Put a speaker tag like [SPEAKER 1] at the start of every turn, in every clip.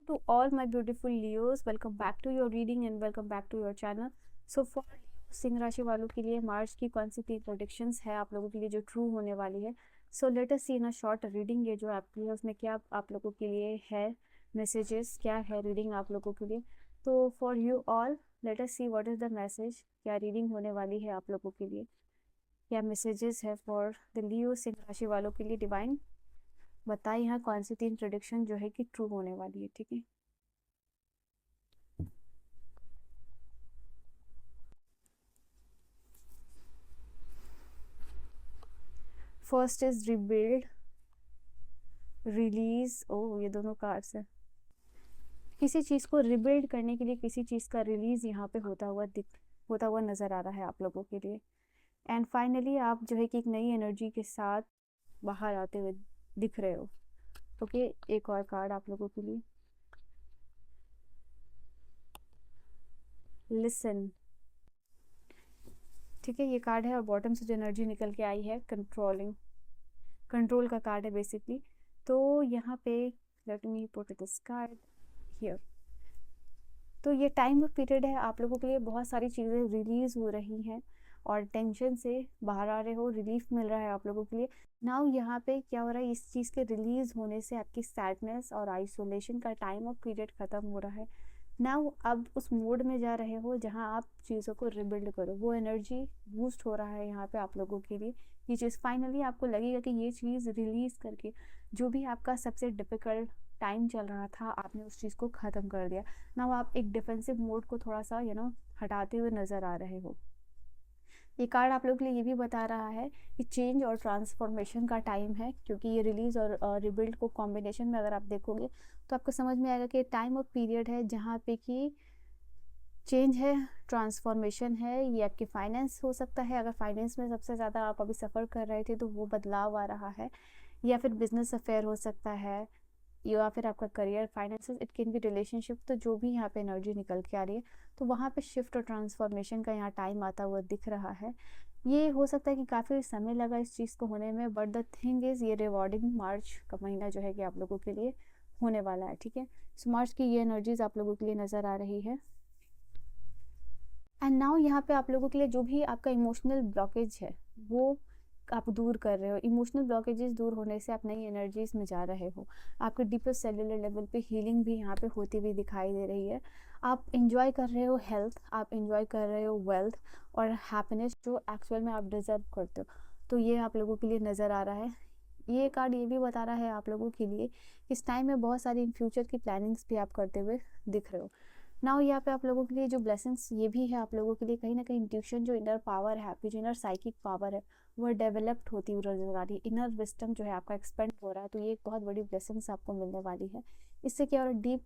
[SPEAKER 1] To all my beautiful Leos, welcome back to your reading and welcome back to your channel. So for Singh राशि वालों के लिए मार्च की कौन सी 3 प्रेडिक्शंस है आप लोगों के लिए जो ट्रू होने वाली है. So let us see in a short reading. ये जो आपकी है उसमें क्या आप लोगों के लिए है मैसेजेस, क्या है रीडिंग आप लोगों के लिए. तो for you all let us see what is the message. क्या रीडिंग होने वाली है आप लोगों के लिए, क्या मैसेजेस है फॉर द लियो सिंह राशि वालों के लिए. डिवाइन बताइए यहाँ कौन सी 3 प्रेडिक्शन जो है कि ट्रू होने वाली है. ठीक है, फर्स्ट इज रिबिल्ड, रिलीज. ओ, ये दोनों कार्ड्स है. किसी चीज़ को रिबिल्ड करने के लिए किसी चीज़ का रिलीज यहाँ पे होता हुआ नज़र आ रहा है आप लोगों के लिए. एंड फाइनली आप जो है कि एक नई एनर्जी के साथ बाहर आते हुए दिख रहे हो. ओके, एक और कार्ड आप लोगों के लिए. लिसन. ठीक है, ये कार्ड है और बॉटम से जो एनर्जी निकल के आई है कंट्रोल का कार्ड है बेसिकली. तो यहाँ पे let me put this card here. तो ये टाइम ऑफ पीरियड है आप लोगों के लिए. बहुत सारी चीज़ें रिलीज हो रही हैं और टेंशन से बाहर आ रहे हो, रिलीफ मिल रहा है आप लोगों के लिए. नाउ यहाँ पे क्या हो रहा है, इस चीज़ के रिलीज होने से आपकी सैडनेस और आइसोलेशन का टाइम ऑफ पीरियड ख़त्म हो रहा है. नाउ अब उस मोड में जा रहे हो जहाँ आप चीज़ों को रिबिल्ड करो. वो एनर्जी बूस्ट हो रहा है यहाँ पे आप लोगों के लिए. ये चीज़ फाइनली आपको लगेगा कि ये चीज़ रिलीज़ करके जो भी आपका सबसे डिफ़िकल्ट टाइम चल रहा था आपने उस चीज़ को ख़त्म कर दिया. नाउ आप एक डिफेंसिव मोड को थोड़ा सा हटाते हुए नज़र आ रहे हो. ये कार्ड आप लोगों के लिए ये भी बता रहा है कि चेंज और ट्रांसफॉर्मेशन का टाइम है, क्योंकि ये रिलीज और रिबिल्ड को कॉम्बिनेशन में अगर आप देखोगे तो आपको समझ में आएगा कि टाइम ऑफ पीरियड है जहाँ पे कि चेंज है, ट्रांसफॉर्मेशन है. ये आपके फाइनेंस हो सकता है, अगर फाइनेंस में सबसे ज़्यादा आप अभी सफ़र कर रहे थे तो वो बदलाव आ रहा है. या फिर बिजनेस अफेयर हो सकता है, या फिर आपका career, finances, it can be relationship. तो जो भी यहाँ पे एनर्जी निकल के आ रही है तो वहाँ पे शिफ्ट और ट्रांसफॉर्मेशन का यहाँ टाइम आता हुआ दिख रहा है. ये हो सकता है कि काफ़ी समय लगा इस चीज़ को होने में, बट द थिंग इज़ ये रिवॉर्डिंग मार्च का महीना जो है कि आप लोगों के लिए होने वाला है. ठीक है, सो मार्च की ये एनर्जीज आप लोगों के लिए नज़र आ रही है. एंड नाउ यहाँ पे आप लोगों के लिए जो भी आपका इमोशनल ब्लॉकेज है वो आप दूर कर रहे हो. इमोशनल ब्लॉकेजेस दूर होने से आप नई एनर्जीज में जा रहे हो. आपके डीपेस्ट सेलुलर लेवल पे हीलिंग भी यहाँ पे होती हुई दिखाई दे रही है. आप इंजॉय कर रहे हो हेल्थ, आप इंजॉय कर रहे हो वेल्थ और हैप्पीनेस जो एक्चुअल में आप डिजर्व करते हो. तो ये आप लोगों के लिए नज़र आ रहा है. ये कार्ड ये भी बता रहा है आप लोगों के लिए इस टाइम में बहुत सारी इन फ्यूचर की प्लानिंग्स भी आप करते हुए दिख रहे हो. नाउ यहाँ पे आप लोगों के लिए जो ब्लेसिंग्स ये भी है आप लोगों के लिए, कहीं ना कहीं इंट्यूशन जो इनर पावर है आपकी, जो इनर साइकिक पावर है वो डेवलप्ड होती हुई नजर आ रही है. इनर विस्टम जो है आपका एक्सपेंड हो रहा है. तो ये एक बहुत बड़ी ब्लेसिंग्स आपको मिलने वाली है. इससे क्या और डीप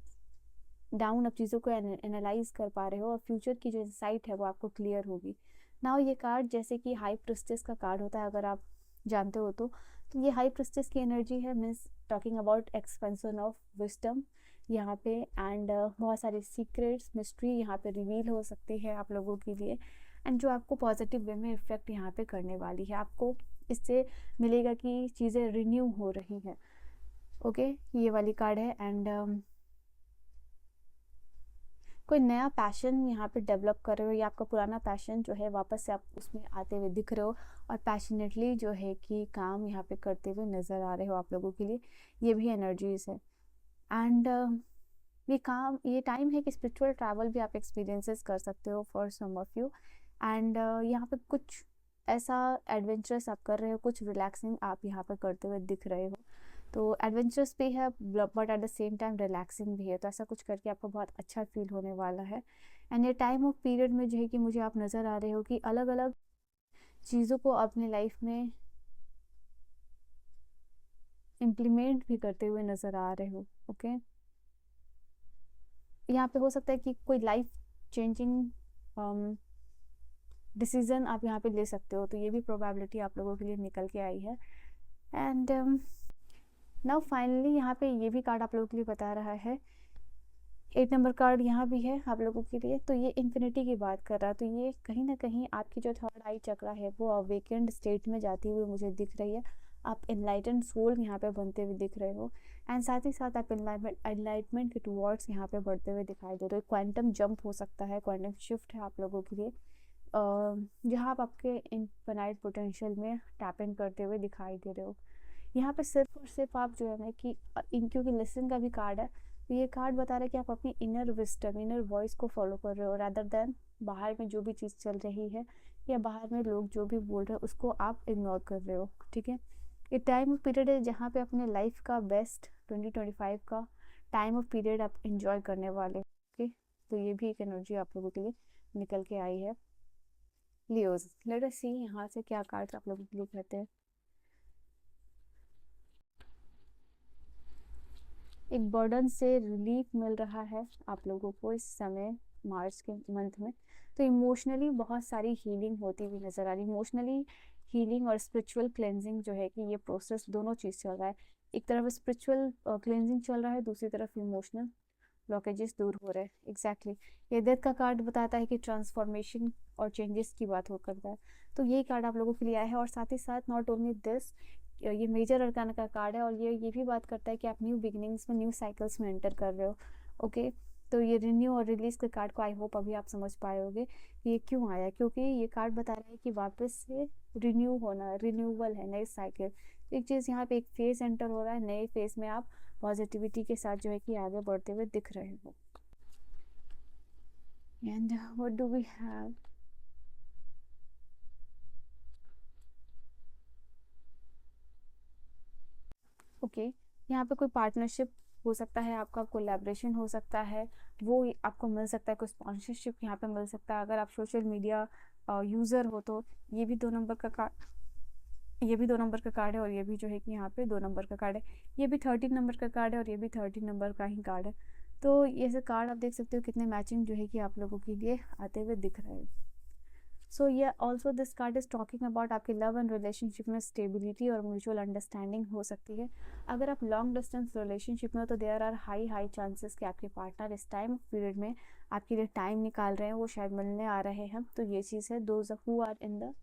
[SPEAKER 1] डाउन आप चीज़ों को एनालाइज कर पा रहे हो और फ्यूचर की जो इंसाइट है वो आपको क्लियर होगी. नाउ ये कार्ड जैसे कि हाई प्रिस्टेस का कार्ड होता है, अगर आप जानते हो तो ये हाई प्रिस्टेस की एनर्जी है. Means talking about expansion of wisdom यहाँ पे. एंड बहुत सारे सीक्रेट्स, मिस्ट्री यहाँ पे रिवील हो सकती है आप लोगों के लिए. एंड जो आपको पॉजिटिव वे में इफेक्ट यहाँ पे करने वाली है. आपको इससे मिलेगा कि चीज़ें रिन्यू हो रही हैं. ओके, ये वाली कार्ड है. एंड कोई नया पैशन यहाँ पे डेवलप कर रहे हो या आपका पुराना पैशन जो है वापस से आप उसमें आते हुए दिख रहे हो और पैशनेटली जो है कि काम यहाँ पे करते हुए नज़र आ रहे हो आप लोगों के लिए. ये भी एनर्जीज है. एंड ये टाइम है कि स्पिरिचुअल ट्रैवल भी आप एक्सपीरियंसेस कर सकते हो for some of you. And यहाँ पे कुछ ऐसा एडवेंचरस आप कर रहे हो, कुछ रिलैक्सिंग आप यहाँ पे करते हुए दिख रहे हो. तो एडवेंचरस भी है but at the same time relaxing भी है. तो ऐसा कुछ करके आपको बहुत अच्छा फील होने वाला है. एंड ये टाइम ऑफ पीरियड में जो है कि मुझे आप नज़र आ रहे हो कि अलग अलग चीज़ों को अपने लाइफ में इम्प्लीमेंट भी करते हुए नज़र आ रहे हो. ओके, यहाँ पे हो सकता है कि कोई लाइफ चेंजिंग डिसीजन आप यहाँ पे ले सकते हो. तो ये भी प्रोबेबिलिटी आप लोगों के लिए निकल के आई है. एंड नाउ फाइनली यहाँ पे ये भी कार्ड आप लोगों के लिए बता रहा है. 8 नंबर कार्ड यहाँ भी है आप लोगों के लिए. तो ये इन्फिनिटी की बात कर रहा है. तो ये कहीं ना कहीं आपकी जो थर्ड आई चक्रा है वो अवेकेंड स्टेट में जाती हुई मुझे दिख रही है. आप एनलाइटन सोल यहाँ पे बनते हुए दिख रहे हो, एंड साथ ही साथ आप एनलाइटमेंट के टुवर्ड्स यहाँ पे बढ़ते हुए दिखाई दे रहे हो। क्वांटम जंप हो सकता है, क्वांटम शिफ्ट है आप लोगों के लिए, जहाँ आप आपके इनफाइनाइट पोटेंशियल में टैप इन करते हुए दिखाई दे रहे हो। यहाँ पे सिर्फ और सिर्फ आप जो है ना कि क्योंकि लिसन का भी कार्ड है, तो ये कार्ड बता रहा है कि आप अपनी इनर विस्डम, इनर वॉइस को फॉलो कर रहे हो, रादर देन बाहर में जो भी चीज़ चल रही है या बाहर में लोग जो भी बोल रहे हैं उसको आप इग्नोर कर रहे हो, ठीक है। ये टाइम ऑफ पीरियड है जहाँ पे अपने लाइफ का बेस्ट 2025 का टाइम ऑफ पीरियड आप इंजॉय करने वाले, ओके। तो ये भी एक एनर्जी आप लोगों के लिए निकल के आई है। लियोज, लेट अस सी यहाँ से क्या कार्ड्स आप लोगों के लिए कहते हैं। एक बर्डन से रिलीफ मिल रहा है आप लोगों को इस समय मार्च के मंथ में। तो इमोशनली बहुत सारी हीलिंग होती हुई नजर आ रही, इमोशनली हीलिंग और स्पिरिचुअल क्लेंजिंग जो है कि ये प्रोसेस दोनों चीज़ चल रहा है। एक तरफ स्पिरिचुअल क्लेंजिंग चल रहा है, दूसरी तरफ इमोशनल ब्लॉकेजेस दूर हो रहे हैं। एग्जैक्टली ये डेथ का कार्ड बताता है कि ट्रांसफॉर्मेशन और चेंजेस की बात हो करता है। तो ये कार्ड आप लोगों के लिए आया है, और साथ ही साथ नॉट ओनली दिस, ये मेजर अरकाना का कार्ड है, और ये भी बात करता है कि आप न्यू बिगिनिंग्स में, न्यू साइकिल्स में एंटर कर रहे हो, ओके। तो ये रिन्यू और रिलीज के कार्ड को आई होप अभी आप समझ पाए होगे कि ये क्यों आया, क्योंकि ये कार्ड बता रहा है कि वापस से रिन्यू होना, रिन्यूअल है, नई साइकिल। एक चीज़ यहाँ पे एक फेज एंटर हो रहा है, नए फेज में आप पॉजिटिविटी के साथ जो है कि आगे बढ़ते हुए दिख रहे हो। And what do we have, okay, यहाँ पे कोई पार्टनरशिप हो सकता है, आपका कोलैबोरेशन हो सकता है, वो आपको मिल सकता है, कोई स्पॉन्सरशिप यहाँ पे मिल सकता है। अगर आप सोशल मीडिया यूज़र हो तो ये भी 2 नंबर का कार्ड, ये भी 2 नंबर का कार्ड है, और ये भी जो है कि यहाँ पे 2 नंबर का कार्ड है। ये भी 13 नंबर का कार्ड है, और ये भी 13 नंबर का ही कार्ड है। तो ये से कार्ड आप देख सकते हो कितने मैचिंग जो है कि आप लोगों के लिए आते हुए दिख रहे हैं। सो ये also this card is talking about आपके लव एंड रिलेशनशिप में स्टेबिलिटी और म्यूचुअल अंडरस्टैंडिंग हो सकती है। अगर आप लॉन्ग डिस्टेंस रिलेशनशिप में हो तो देयर आर हाई चांसेस कि आपके पार्टनर इस टाइम पीरियड में आपके लिए टाइम निकाल रहे हैं, वो शायद मिलने आ रहे हैं। तो ये चीज़ है those who are in the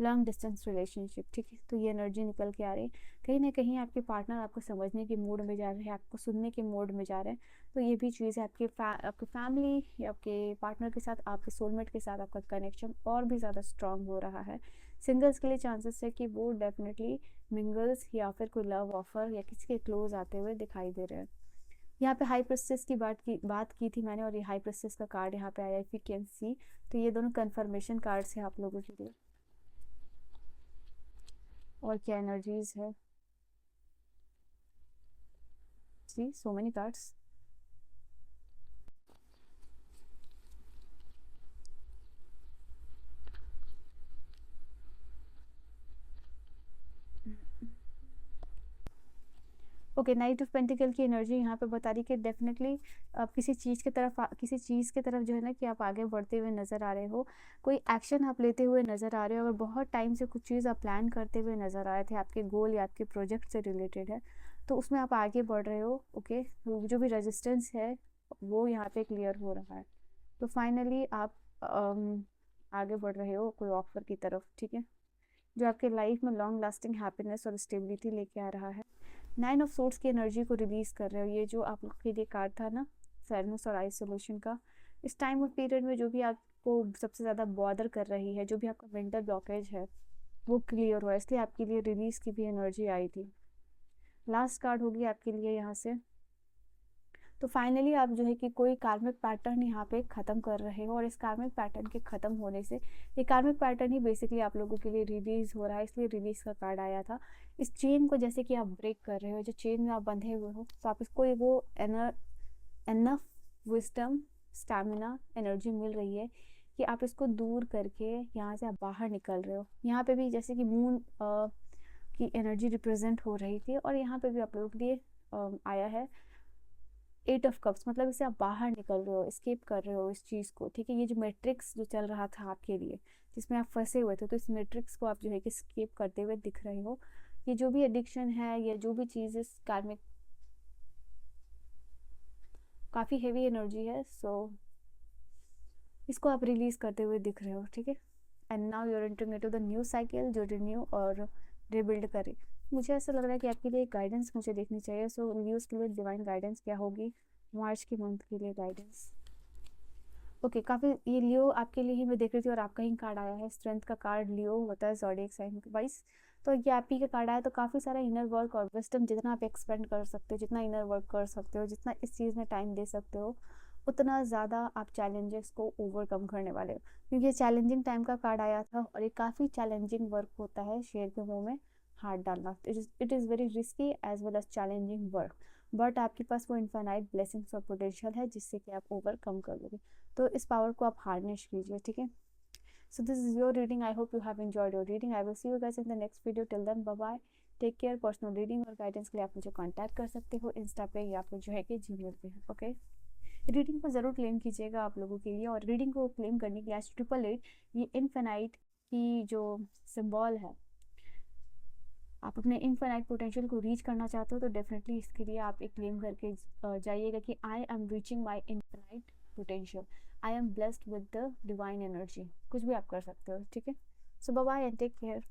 [SPEAKER 1] long distance relationship, ठीक है। तो ये एनर्जी निकल के आ रही है, कहीं ना कहीं आपके पार्टनर आपको समझने के मूड में जा रहे हैं, आपको सुनने के मूड में जा रहे हैं। तो ये भी चीज़ है, आपके फैमिली या आपके पार्टनर के साथ, आपके सोलमेट के साथ आपका कनेक्शन और भी ज़्यादा स्ट्रांग हो रहा है। सिंगल्स के लिए चांसेस है कि वो डेफिनेटली मिंगल्स या फिर कोई लव ऑफर या किसी के क्लोज आते हुए दिखाई दे रहे हैं। यहाँ पे हाई प्रेस्टिस की बात की थी मैंने, और ये हाई प्रेस्टिस का कार्ड यहाँ पे आया, इफ यू कैन सी। तो ये दोनों कंफर्मेशन कार्ड्स हैं आप लोगों के लिए। और क्या एनर्जीज है, see so many cards. Okay, knight of pentacle की एनर्जी यहाँ पे बता रही कि डेफिनेटली आप किसी चीज़ की तरफ जो है ना कि आप आगे बढ़ते हुए नज़र आ रहे हो, कोई एक्शन आप लेते हुए नज़र आ रहे हो। अगर बहुत टाइम से कुछ चीज़ आप प्लान करते हुए नज़र आ रहे थे, आपके गोल या आपके प्रोजेक्ट से रिलेटेड है, तो उसमें आप आगे बढ़ रहे हो, ओके। जो भी रेजिस्टेंस है वो यहाँ पे क्लियर हो रहा है। तो फाइनली आप आगे बढ़ रहे हो कोई ऑफर की तरफ, ठीक है, जो आपके लाइफ में लॉन्ग लास्टिंग हैप्पीनेस और स्टेबिलिटी लेके आ रहा है। 9 ऑफ सोर्ड्स की एनर्जी को रिलीज कर रहे हो, ये जो आप लोग के लिए कार्ड था ना सैडनेस और आइसोलेशन का, इस टाइम ऑफ पीरियड में जो भी आपको सबसे ज़्यादा बॉदर कर रही है, जो भी आपका मेंटल ब्लॉकेज है वो क्लियर हुआ, इसलिए आपके लिए रिलीज की भी एनर्जी आई थी। लास्ट कार्ड होगी आपके लिए यहाँ से। तो फाइनली आप जो है कि कोई कार्मिक पैटर्न यहाँ पे ख़त्म कर रहे हो, और इस कार्मिक पैटर्न के ख़त्म होने से, ये कार्मिक पैटर्न ही बेसिकली आप लोगों के लिए रिलीज हो रहा है, इसलिए रिलीज का कार्ड आया था। इस चेन को जैसे कि आप ब्रेक कर रहे हो, जो चेन में आप बंधे हुए हो, तो आप इसको वो एनफ विजडम, स्टैमिना, एनर्जी मिल रही है कि आप इसको दूर करके यहाँ से आप बाहर निकल रहे हो। यहाँ पे भी जैसे कि मून की एनर्जी रिप्रेजेंट हो रही थी, और यहाँ पे भी आप लोगों के लिए आया है 8 ऑफ कप्स, मतलब इससे आप बाहर निकल रहे हो, एस्केप कर रहे हो इस चीज़ को, ठीक है। ये जो मैट्रिक्स जो चल रहा था आपके लिए, जिसमें आप फंसे हुए थे, तो इस मैट्रिक्स को आप जो है कि एस्केप करते हुए दिख रहे हो। ये जो भी एडिक्शन है या जो भी चीज़ इस कार्मिक, काफ़ी हेवी एनर्जी है, सो इसको आप रिलीज करते हुए दिख रहे हो, ठीक है। And now you are entering into the new cycle जो रिन्यू और रिबिल्ड करे। मुझे ऐसा लग रहा है कि आपके लिए गाइडेंस मुझे देखनी चाहिए। सो लियोस के लिए डिवाइन गाइडेंस क्या होगी मार्च के मंथ के लिए गाइडेंस? ओके, काफ़ी ये लियो आपके लिए ही मैं देख रही थी और आपका ही कार्ड आया है। स्ट्रेंथ का कार्ड लियो होता है ज़ोडिएक साइन वाइज, तो ये आप ही का कार्ड आया। तो काफ़ी सारा इनर वर्क और विजडम जितना आप एक्सपेंड कर सकते हो, जितना इनर वर्क कर सकते हो, जितना इस चीज़ में टाइम दे सकते हो, उतना ज़्यादा आप चैलेंजेस को ओवरकम करने वाले हो। क्योंकि ये चैलेंजिंग टाइम का कार्ड आया था और ये काफ़ी चैलेंजिंग वर्क होता है शेर के मुंह में हाथ डालना। It is very risky as well as challenging work, but आपके पास वो इनफाइनाइट ब्लेसिंग्स और पोटेंशियल है जिससे कि आप ओवरकम कर लोगे। तो इस पावर को आप हार्नेस कीजिए, ठीक है। So this is your reading, I hope you have enjoyed your reading. I will see you guys in the next video. Till then bye bye, take care. Personal reading और guidance के लिए आप मुझे contact कर सकते हो Insta पे या फिर जो है कि जीमेल पे। ओके, रीडिंग को ज़रूर क्लेम कीजिएगा आप लोगों के लिए। और रीडिंग को क्लेम करने के लिए आज 888 ये इनफिनाइट की जो सिंबल है, आप अपने इनफाइनाइट पोटेंशियल को रीच करना चाहते हो तो डेफिनेटली इसके लिए आप एक क्लेम करके जाइएगा कि I am reaching my infinite potential, I am blessed with the divine energy. कुछ भी आप कर सकते हो, ठीक है। So bye bye and take care.